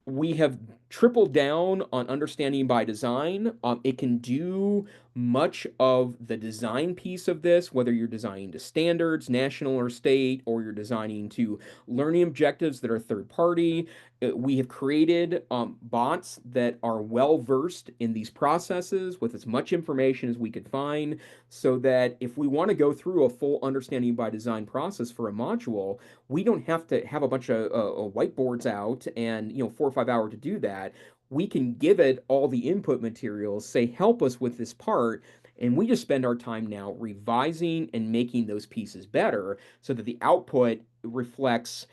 We have tripled down on understanding by design. It can do much of the design piece of this, whether you're designing to standards, national or state, or you're designing to learning objectives that are third party, we have created bots that are well versed in these processes with as much information as we could find, so that if we want to go through a full understanding by design process for a module, we don't have to have a bunch of whiteboards out and 4 or 5 hours to do that. We can give it all the input materials, say, help us with this part, and we just spend our time now revising and making those pieces better so that the output reflects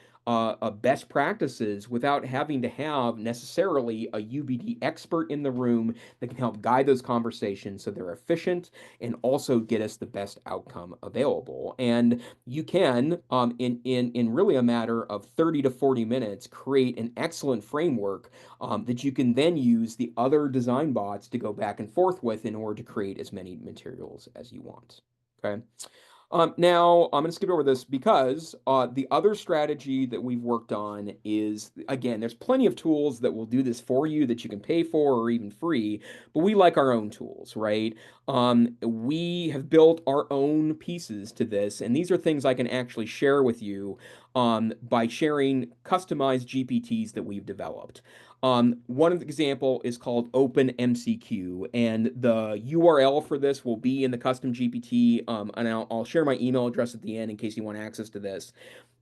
best practices without having to have necessarily a UBD expert in the room that can help guide those conversations so they're efficient and also get us the best outcome available. And you can, in really a matter of 30 to 40 minutes, create an excellent framework that you can then use the other design bots to go back and forth with in order to create as many materials as you want. Okay. Now, I'm going to skip over this because the other strategy that we've worked on is, again, there's plenty of tools that will do this for you that you can pay for or even free, but we like our own tools, right? We have built our own pieces to this, and these are things I can actually share with you by sharing customized GPTs that we've developed. One example is called OpenMCQ, and the URL for this will be in the custom GPT, and I'll share my email address at the end in case you want access to this.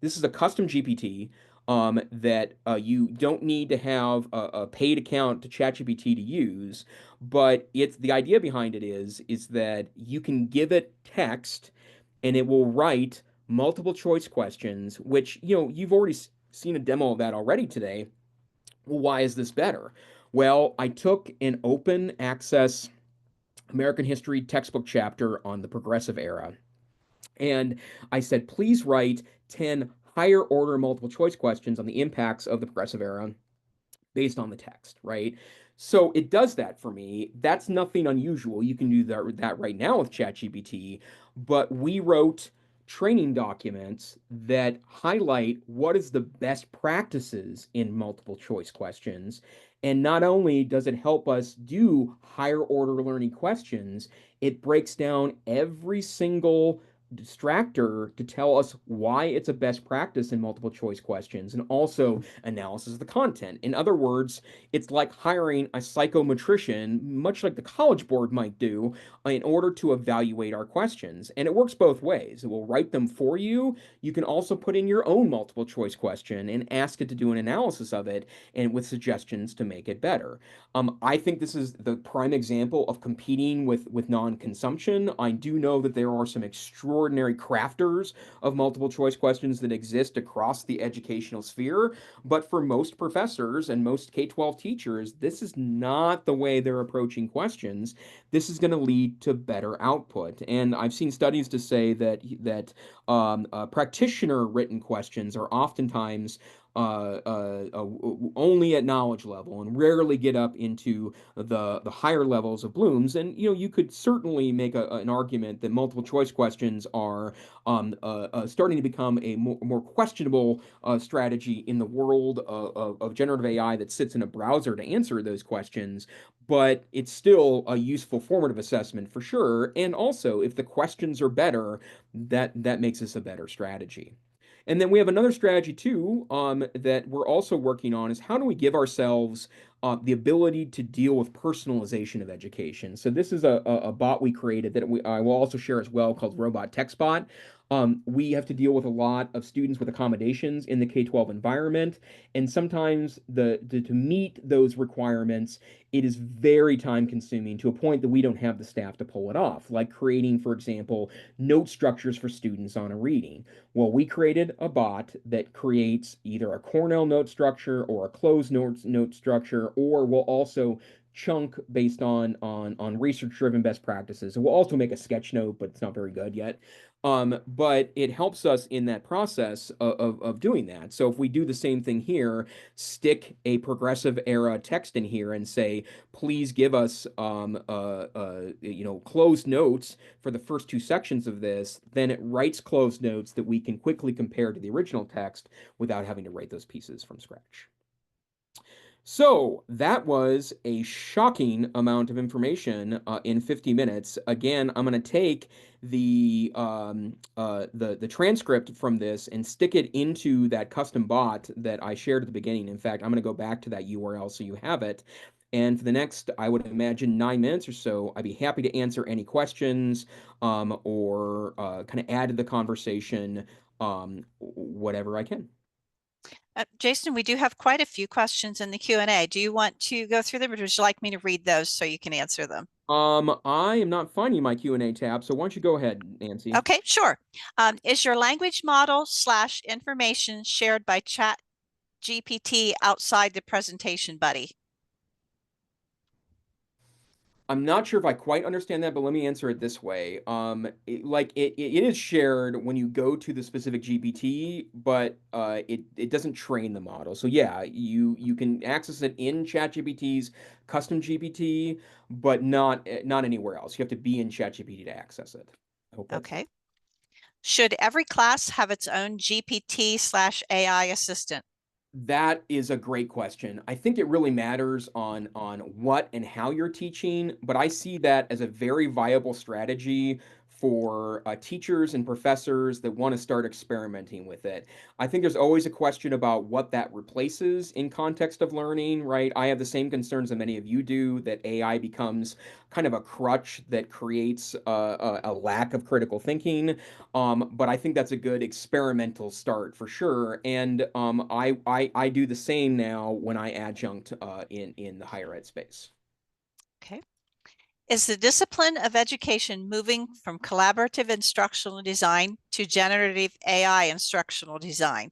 This is a custom GPT that you don't need to have a paid account to ChatGPT to use, but it's the idea behind it is that you can give it text, and it will write multiple choice questions, which you've already seen a demo of that already today. Well, why is this better? Well, I took an open access American history textbook chapter on the progressive era, and I said, please write 10 higher order multiple choice questions on the impacts of the progressive era based on the text, right? So it does that for me. That's nothing unusual. You can do that right now with ChatGPT, but we wrote training documents that highlight what is the best practices in multiple choice questions. And not only does it help us do higher order learning questions, it breaks down every single distractor to tell us why it's a best practice in multiple choice questions, and also analysis of the content. In other words, it's like hiring a psychometrician, much like the College Board might do, in order to evaluate our questions. And it works both ways. It will write them for you. You can also put in your own multiple choice question and ask it to do an analysis of it and with suggestions to make it better. I think this is the prime example of competing with non-consumption. I do know that there are some extraordinary crafters of multiple choice questions that exist across the educational sphere, but for most professors and most K-12 teachers, this is not the way they're approaching questions. This is going to lead to better output. And I've seen studies to say that practitioner written questions are oftentimes only at knowledge level and rarely get up into the higher levels of Bloom's. And you could certainly make an argument that multiple choice questions are starting to become a more questionable strategy in the world of generative AI that sits in a browser to answer those questions. But it's still a useful formative assessment for sure. And also, if the questions are better, that makes this a better strategy. And then we have another strategy too, that we're also working on is how do we give ourselves the ability to deal with personalization of education. So this is a bot we created that I will also share as well called Robot TextBot. We have to deal with a lot of students with accommodations in the K-12 environment, and sometimes to meet those requirements, it is very time consuming to a point that we don't have the staff to pull it off, like creating, for example, note structures for students on a reading. Well, we created a bot that creates either a Cornell note structure or a closed note structure, or will also chunk based on research driven best practices. And we'll also make a sketch note, but it's not very good yet. But it helps us in that process of doing that. So if we do the same thing here, stick a progressive era text in here and say, please give us closed notes for the first two sections of this, then it writes closed notes that we can quickly compare to the original text without having to write those pieces from scratch. So that was a shocking amount of information in 50 minutes. Again, I'm going to take the transcript from this and stick it into that custom bot that I shared at the beginning. In fact, I'm going to go back to that URL so you have it. And for the next, I would imagine 9 minutes or so, I'd be happy to answer any questions or kind of add to the conversation, whatever I can. Jason, we do have quite a few questions in the Q&A. Do you want to go through them, or would you like me to read those so you can answer them? I am not finding my Q&A tab, so why don't you go ahead, Nancy? Okay, sure. Is your language model slash information shared by Chat GPT outside the presentation buddy? I'm not sure if I quite understand that, but let me answer it this way. It is shared when you go to the specific GPT, but it doesn't train the model. So yeah, you can access it in ChatGPT's custom GPT, but not anywhere else. You have to be in ChatGPT to access it. I hope that's Okay. Should every class have its own GPT slash AI assistant? That is a great question. I think it really matters on what and how you're teaching, but I see that as a very viable strategy for teachers and professors that want to start experimenting with it. I think there's always a question about what that replaces in context of learning, right? I have the same concerns that many of you do, that AI becomes kind of a crutch that creates a lack of critical thinking. But I think that's a good experimental start for sure. And I do the same now when I adjunct in the higher ed space. Okay. Is the discipline of education moving from collaborative instructional design to generative AI instructional design?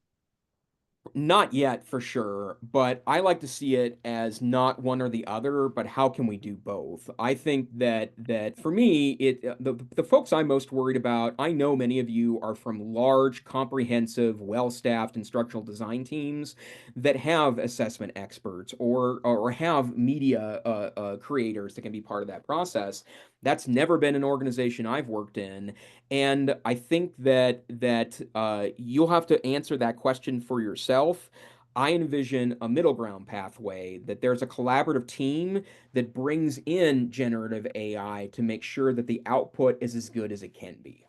Not yet, for sure, but I like to see it as not one or the other, but how can we do both? I think that for me, the folks I'm most worried about, I know many of you are from large, comprehensive, well-staffed instructional design teams that have assessment experts or have media creators that can be part of that process. That's never been an organization I've worked in, and I think that you'll have to answer that question for yourself. I envision a middle ground pathway, that there's a collaborative team that brings in generative AI to make sure that the output is as good as it can be.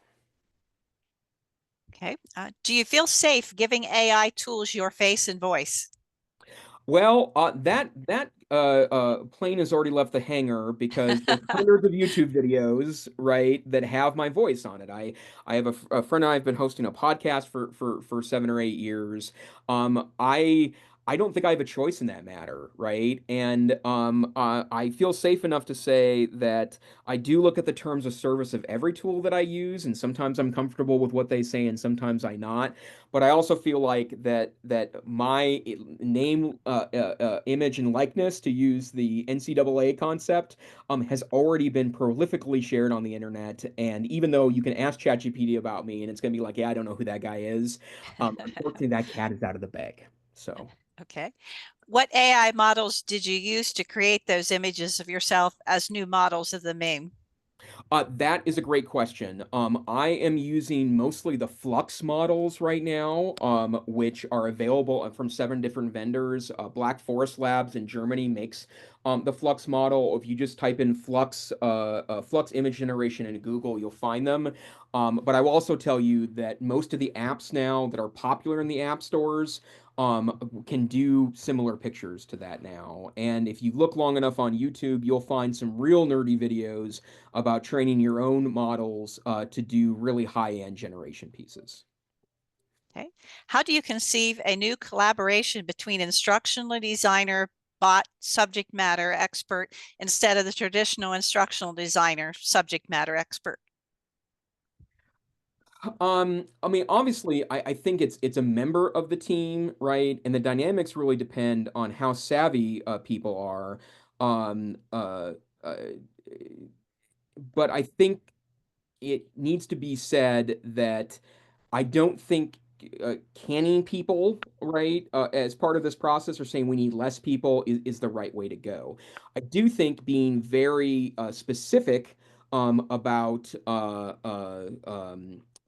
Okay. Do you feel safe giving AI tools your face and voice? Well, that plane has already left the hangar because there's hundreds of YouTube videos, right, that have my voice on it. I have a friend and I have been hosting a podcast for 7 or 8 years. I don't think I have a choice in that matter, right? And I feel safe enough to say that I do look at the terms of service of every tool that I use, and sometimes I'm comfortable with what they say, and sometimes I not. But I also feel like that my name, image, and likeness, to use the NCAA concept, has already been prolifically shared on the internet. And even though you can ask ChatGPT about me, and it's going to be like, yeah, I don't know who that guy is. Unfortunately, that cat is out of the bag. So. Okay. What AI models did you use to create those images of yourself as new models of the meme? That is a great question. I am using mostly the Flux models right now, which are available from 7 different vendors. Black Forest Labs in Germany makes the Flux model. If you just type in Flux image generation in Google, you'll find them. But I will also tell you that most of the apps now that are popular in the app stores can do similar pictures to that now. And if you look long enough on YouTube, you'll find some real nerdy videos about training your own models to do really high-end generation pieces. Okay. How do you conceive a new collaboration between instructional designer, bot, subject matter expert instead of the traditional instructional designer, subject matter expert? I mean, obviously, I think it's a member of the team, right? And the dynamics really depend on how savvy people are. Um, uh, uh, but I think it needs to be said that I don't think canning people, right, as part of this process, or saying we need less people is the right way to go. I do think being very specific about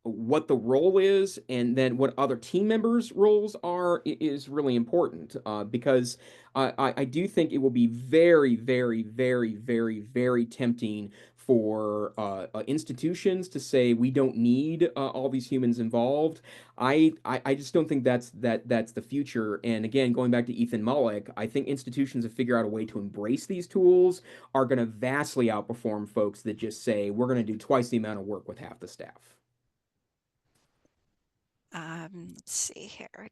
what the role is and then what other team members' roles are is really important because I do think it will be very, very, very, very, very tempting for institutions to say we don't need all these humans involved. I just don't think that's the future. And again, going back to Ethan Mullick, I think institutions that figure out a way to embrace these tools are going to vastly outperform folks that just say we're going to do twice the amount of work with half the staff. Let's see here.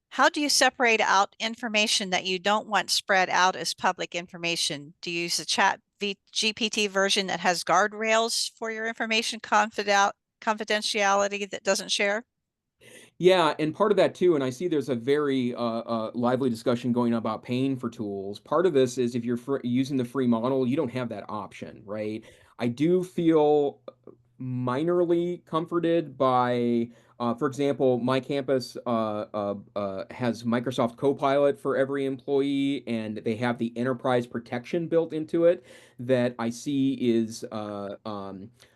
How do you separate out information that you don't want spread out as public information? Do you use a GPT version that has guardrails for your information confidentiality that doesn't share? Yeah, and part of that too, and I see there's a very lively discussion going on about paying for tools. Part of this is if you're using the free model, you don't have that option, right? I do feel minorly comforted by, for example, my campus has Microsoft Copilot for every employee, and they have the enterprise protection built into it that I see is a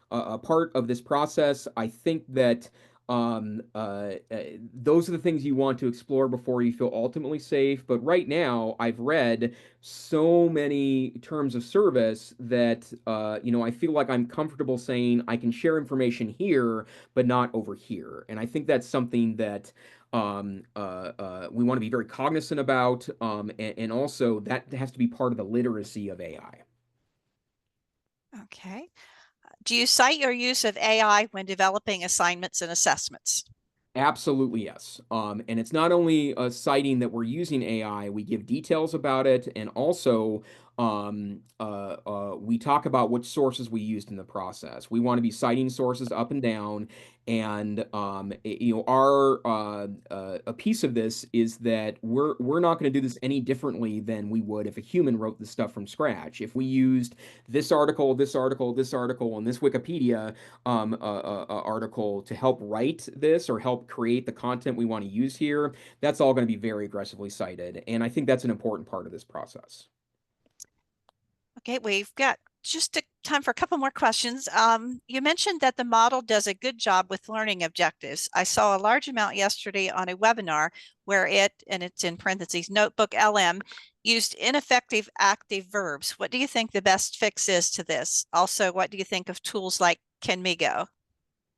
part of this process. I think that those are the things you want to explore before you feel ultimately safe. But right now, I've read so many terms of service that I feel like I'm comfortable saying I can share information here, but not over here. And I think that's something that we want to be very cognizant about, and also that has to be part of the literacy of AI. Okay. Do you cite your use of AI when developing assignments and assessments? Absolutely, yes. And it's not only citing that we're using AI, we give details about it, and also we talk about which sources we used in the process. We want to be citing sources up and down, and our a piece of this is that we're not going to do this any differently than we would if a human wrote this stuff from scratch. If we used this article, this article, this article, and this Wikipedia article to help write this or help create the content we want to use here, that's all going to be very aggressively cited. And I think that's an important part of this process. Okay, we've got just time for a couple more questions. You mentioned that the model does a good job with learning objectives. I saw a large amount yesterday on a webinar where and it's in parentheses, Notebook LM, used ineffective active verbs. What do you think the best fix is to this? Also, what do you think of tools like Kenmigo?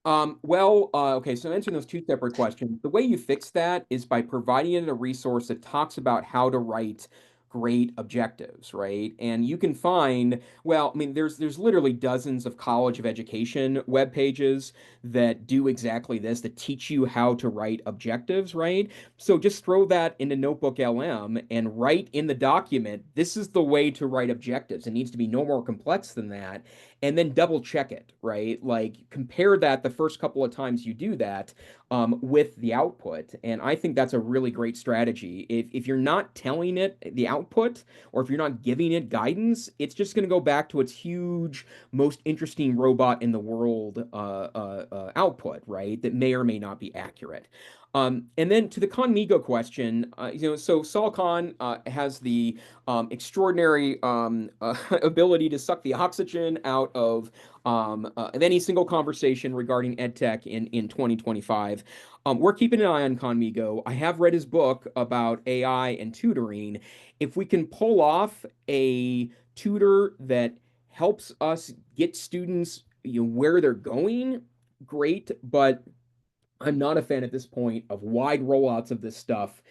Okay, so answering those two separate questions, the way you fix that is by providing it a resource that talks about how to write great objectives, right? And you can find, well, I mean, there's literally dozens of College of Education web pages that do exactly this, that teach you how to write objectives, right? So just throw that into Notebook LM and write in the document, this is the way to write objectives. It needs to be no more complex than that, and then double check it, right? Like compare that the first couple of times you do that with the output. And I think that's a really great strategy. If you're not telling it the output, or if you're not giving it guidance, it's just going to go back to its huge, most interesting robot in the world output, right? That may or may not be accurate. And then to the Conmigo question, so Saul Khan has the extraordinary ability to suck the oxygen out of any single conversation regarding EdTech in 2025. We're keeping an eye on Conmigo. I have read his book about AI and tutoring. If we can pull off a tutor that helps us get students, where they're going, great. But I'm not a fan at this point of wide rollouts of this stuff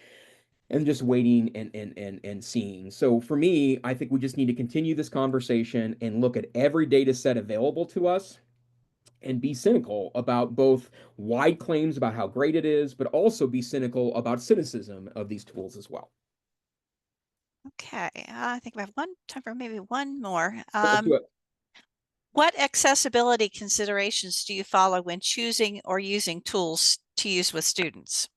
and just waiting and seeing. So for me, I think we just need to continue this conversation and look at every data set available to us and be cynical about both wide claims about how great it is, but also be cynical about cynicism of these tools as well. Okay, I think we have time for maybe one more. So let's do it. What accessibility considerations do you follow when choosing or using tools to use with students?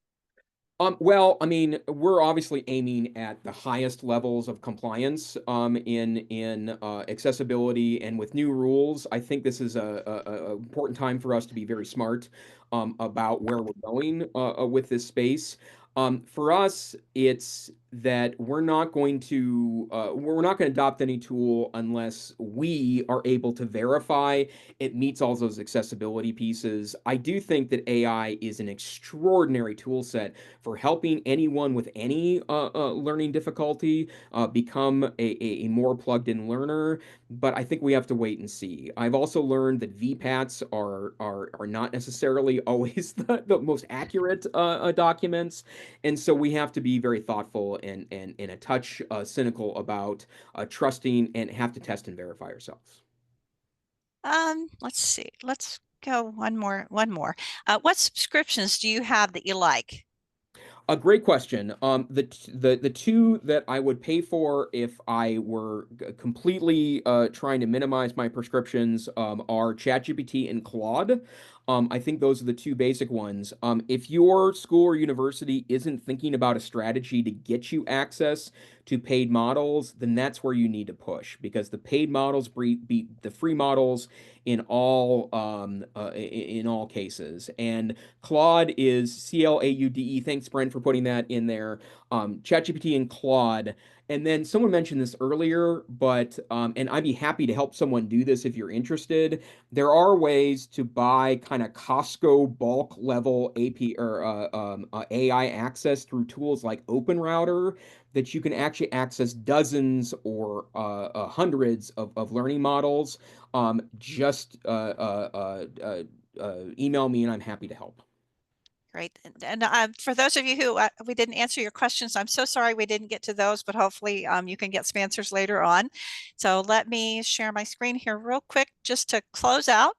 Well, I mean, we're obviously aiming at the highest levels of compliance in accessibility, and with new rules, I think this is a important time for us to be very smart about where we're going with this space. For us, it's that we're not going to adopt any tool unless we are able to verify it meets all those accessibility pieces. I do think that AI is an extraordinary tool set for helping anyone with any learning difficulty become a more plugged in learner, but I think we have to wait and see. I've also learned that VPATs are not necessarily always the most accurate documents, and so we have to be very thoughtful and a touch cynical about trusting and have to test and verify ourselves. Let's see. Let's go one more. What subscriptions do you have that you like? A great question. The two that I would pay for if I were completely trying to minimize my prescriptions are ChatGPT and Claude. I think those are the two basic ones. If your school or university isn't thinking about a strategy to get you access to paid models, then that's where you need to push because the paid models beat the free models in all cases. And Claude is Claude. Thanks, Brent, for putting that in there. ChatGPT and Claude. And then someone mentioned this earlier, but and I'd be happy to help someone do this if you're interested. There are ways to buy kind of Costco bulk level AP or AI access through tools like OpenRouter that you can actually access dozens or hundreds of learning models. Just email me and I'm happy to help. Great. And for those of you who we didn't answer your questions, I'm so sorry we didn't get to those, but hopefully you can get some answers later on. So let me share my screen here real quick just to close out.